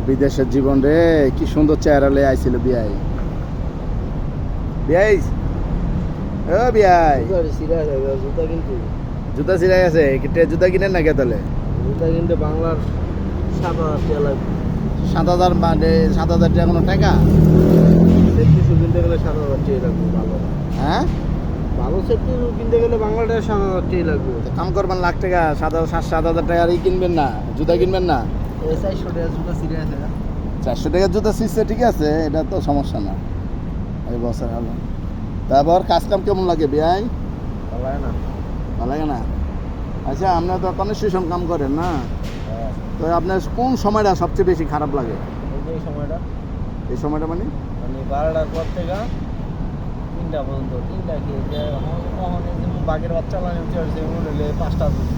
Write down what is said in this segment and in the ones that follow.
বিদেশের জীবন রে, কি সুন্দর চেহারা লয়ে আইছিল বিয়াই। বিয়াই ও বিয়াই, জুতা কিন্তু জুতা ছিঁড়ে গেছে, জুতা কিনেন না কে তাহলে? জুতা কিনতে বাংলার 7,000 টাকা লাগবে। 7,000 মানে 7,000 টাকা কোনো টাকা? সেফটি শু কিনতে গেলে 7,000 টাকা লাগবে। ভালো হ্যাঁ, ভালো সেফটি শু কিনতে গেলে বাংলাটা 7,000 টাকা লাগবে। কাম করবেন লাখ টাকা, 7,000 টাকার কিনবেন না, জুতা কিনবেন না? 400 টাকা জুতা ছিঁড়ে আছে না? 400 টাকার জুতা ছিঁড়ছে, ঠিক আছে, এটা তো সমস্যা না। এই বছর হলো। তারপর কাজ কাম কেমন লাগে বিয়াই? ভালো লাগে না। ভালো লাগে না? আচ্ছা, আপনারা তো কনস্ট্রাকশন কাম করেন না, হ্যাঁ, তো আপনার কোন সময়টা সবচেয়ে বেশি খারাপ লাগে? এই সময়টা এই সময়টা মানে 12টার পর থেকে 3টা পর্যন্ত। 3টা কি যে যেমন বাঘের বাচ্চা লাগে যেমন হলে 5টা পর্যন্ত।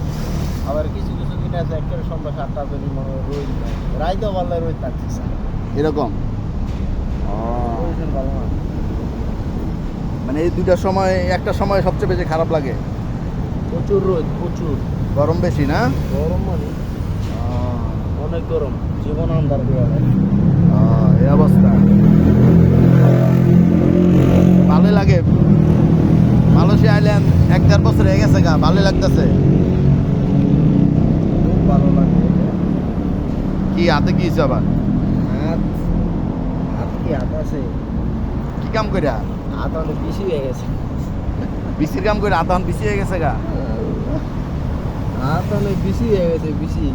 আবার কিছু কিছু দিন আছে একেবারে সন্ধ্যা 7টা পর্যন্ত মনে হয় রোদ নাই। রাইতেও পারলে রোদ থাকতেছে। এরকম? ভালো না। মানে এই দুইটা সময়, একটা সময় সবচেয়ে বেশি খারাপ লাগে। প্রচুর রোদ, প্রচুর গরম বেশি না? গরম, মানে অনেক গরম, জীবন আন্ধার হয়ে যায়। এই অবস্থা ভালোই লাগে। মালয়েশিয়া আইল্যান্ড 1-1.5 বছর হয়ে গেছে গা, ভালোই লাগতেছে। খুব ভালো লাগে। কি হাতে কি হয়েছে আবার? হাত হাত কি হাত আছে? কি কাম কইরা? হাত অনেক বেশি হয়ে গেছে। বিসির কাম কইরা হাত বেশি হয়ে গেছে গা। হাত অনেক বেশি হয়ে গেছে, বেশি।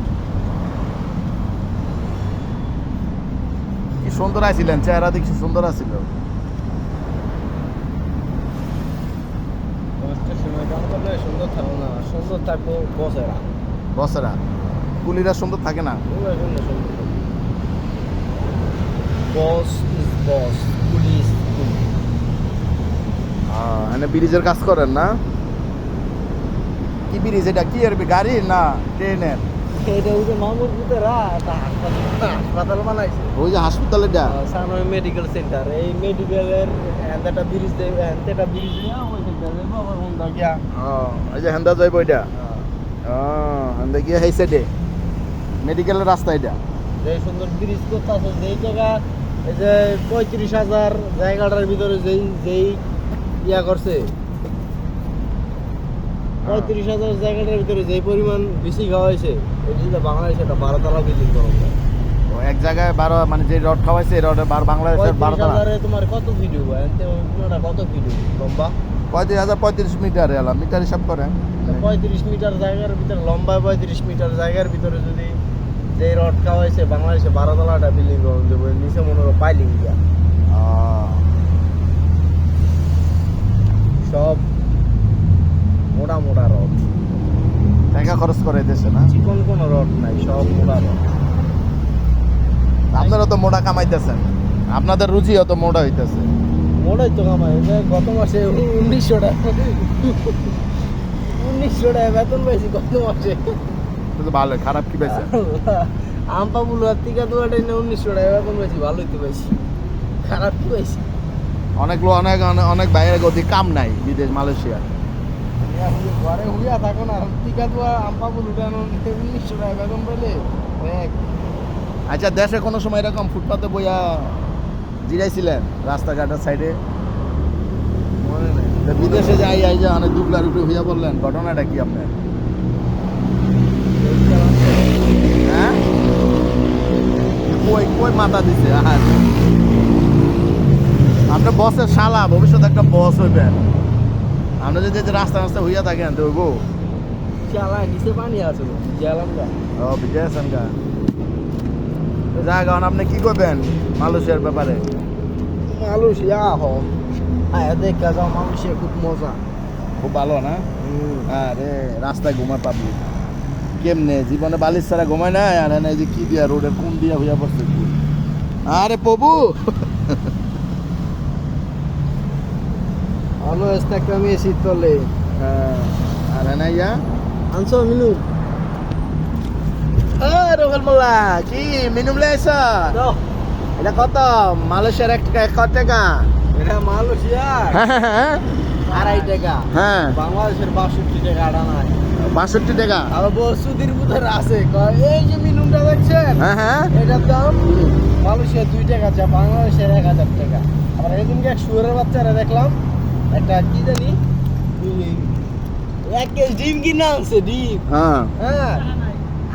কি সুন্দর আছিলেন, চেহারা দেখছি সুন্দর আছিল। সময় কাম করলে সুন্দর থাকবো না, সুন্দর থাকবো বসেরা। বসেরা কুলিরা সুন্দর থাকে না? Boss is boss, police police. মানে ব্রিজের কাজ করেন না? কি ব্রিজ এটা? কি এর গাড়ি না ট্রেনের? এটা ওই যে মামুর ভিতরা হাসপাতাল বানাইছে। ওই যে হাসপাতাল, এটা সানোই মেডিকেল সেন্টার। এই মেডিকেলের একটা ব্রিজ দেবে, একটা ব্রিজ নিয়ে ওই সেন্টার দেবে, আবার হোন্ডা গিয়া। এই যে হেন্দা যাইব এটা। হেন্দা গিয়া এই সাইডে মেডিকেলের রাস্তা এটা। যে সুন্দর ব্রিজ করতে আছে, যেই জায়গা এই যে 35,000 জায়গাটার ভিতরে যেই যেই ইয়া করছে, 35,000 জায়গাটার ভিতরে যেই পরিমাণ বেশি খাওয়া হয়েছে, এই যে বাংলাদেশে একটা 12তলা বিল্ডিং করা যায়। ও এক জায়গায় 12, মানে যে রড খাওয়াইছে এই রডে বাংলাদেশের 12তলা। 35,000 তোমার কত ফিট হবে? এতে পুরোটা কত ফিট হবে লম্বা? 35,035 মিটার এলাম, মিটার হিসাব করেন। 35 মিটার জায়গার ভিতরে লম্বা, 35 মিটার জায়গার ভিতরে যদি যে রড খাওয়াইছে, বাংলাদেশে 12তলাটা বিল্ডিং করা যাবে। নিচে মনে হয় পাইলিং দিয়া সব মোটা মোটা রড। টাকা খরচ করে দেশে না? চিকন কোনো রড নাই, সব মোটা রড। আপনারা তো মোটা কামাইতেছেন, আপনাদের রুচি অত মোটা হইতেছে। মোটাই তো কামাই। গত মাসে 1900 টাকা 1900 টাকা বেতন পাইছি গত মাসে। তো ভালো, খারাপ কি পাইছে? আমপা বুলার টিকা দুয়াটাই না 1900 টাকা বেতন পাইছি, ভালোই তো পাইছি। খারাপ কি পাইছি? অনেক লোক, অনেক অনেক বাইরের গতি কাম নাই বিদেশ, মালয়েশিয়া। ঘরে হুইয়া থাকো না, টিকা দুয়া আমপা বুলুটা 1900 টাকা বেতন পাইলে এক। আচ্ছা, দেশে কোনো সময় এরকম ফুটপাতে বইয়া জিরাইছিলেন রাস্তাঘাটের সাইডে? মনে নেই। বিদেশে যাই আই যে অনেক দুবলার উপরে হইয়া বললেন, ঘটনাটা কি আপনার? হ্যাঁ, কই কই মাথা দিছে? আপনার বসের শালা, ভবিষ্যতে একটা বস হইবেন। আপনি যদি রাস্তা রাস্তা হইয়া থাকেন তো গো চালায় নিচে পানি আছে, গেলাম গা। ও বিজয় আছেন গা। জায়গা আপনি কি করবেন মালয়েশিয়ার ব্যাপারে? মালয়েশিয়া দেখা যাও, মালয়েশিয়া খুব মজা। খুব ভালো না? আরে রাস্তায় ঘুমায় পাবলিক কেমনে? জীবনে বালিশ ছাড়া ঘুমায় না। আর এই যে কি দিয়া রোডের কোন দিয়া হইয়া পড়ছে। আরে প্রভু, ভালো একটা মেয়ে শীত তলে। আর না ইয়া আনছো মিনু? রোহেল মোল্লা, কি মিনুম লেছ? এটা কত? মালয়েশিয়ার 1 টাকা। এটা মালয়েশিয়া 2.5 টাকা। হ্যাঁ, বাংলাদেশের 62 টাকা আটা নাই। 62 টাকা। আর বসুদির ভিতরে আছে, এই যে মিনুমটা দেখছেন, হ্যাঁ হ্যাঁ এটার দাম মালয়েশিয়া 2 টাকা, যা বাংলাদেশের 1000 টাকা। আবার এদিনকে এক শুয়োরের বাচ্চারা দেখলাম একটা কি জানি 1 কেজি ডিম কিনা আনছে, ডিম। হ্যাঁ হ্যাঁ,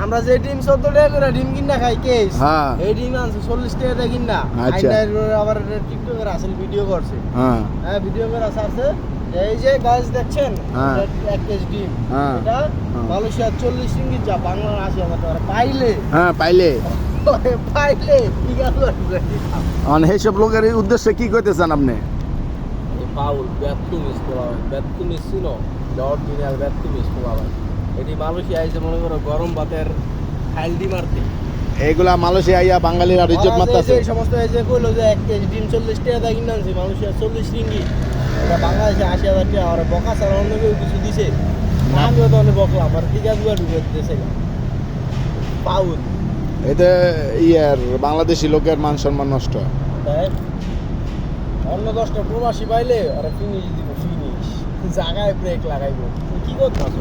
আমরা যে ডিম 14 টাকা করে ডিম কিনা খাই কেস, হ্যাঁ। এই ডিম আনছে 40 টাকা দিয়ে কিনা। আচ্ছা। আবার টিকটকের আসল ভিডিও করছে। হ্যাঁ হ্যাঁ, ভিডিও করে আসছে এই যে গাছ দেখছেন, হ্যাঁ। 1 কেজি ডিম, হ্যাঁ। এটা হ্যাঁ। মালয়েশিয়া 40 রিঙ্গিত, যা বাংলার 80,000 টাকা পাইলে। হ্যাঁ পাইলে পাইলে ঠিক আছে। সেইসব লোকের উদ্দেশ্যে কি কইতেছেন আপনি? পাউল বেতুমিস পোলাবেন, বেতুমিস চিনো, অরিজিনাল বেতুমিস পোলাবেন। এটি মালয়েশিয়া আইছে মনে করো গরম ভাতের হাইলদি মারতে। এইগুলা মালয়েশিয়া আইয়া বাঙালিরা ইজ্জত মারতাছে। এই সমস্ত এই যে কইলো যে 1 কেজি ডিম 40 টাকা দিয়ে কিনে আনছি, মালয়েশিয়া 40 রিঙ্গিত, এটা বাংলাদেশে 80,000 টাকা। আর বকা ছাড়া অন্য কেউ কিছু দিছে? আমিও তো অনেক বকলাম, আর টিকা দুয়া ঢুকে দিতেছে পাউল। এতে ইয়ার বাংলাদেশি লোকের মান সম্মান নষ্ট হয়। তাই অন্য 10টা প্রবাসী পাইলে ওরা ফিনিশ দিব, ফিনিশ জায়গায় ব্রেক লাগাইবো। তুমি কি করতেছ?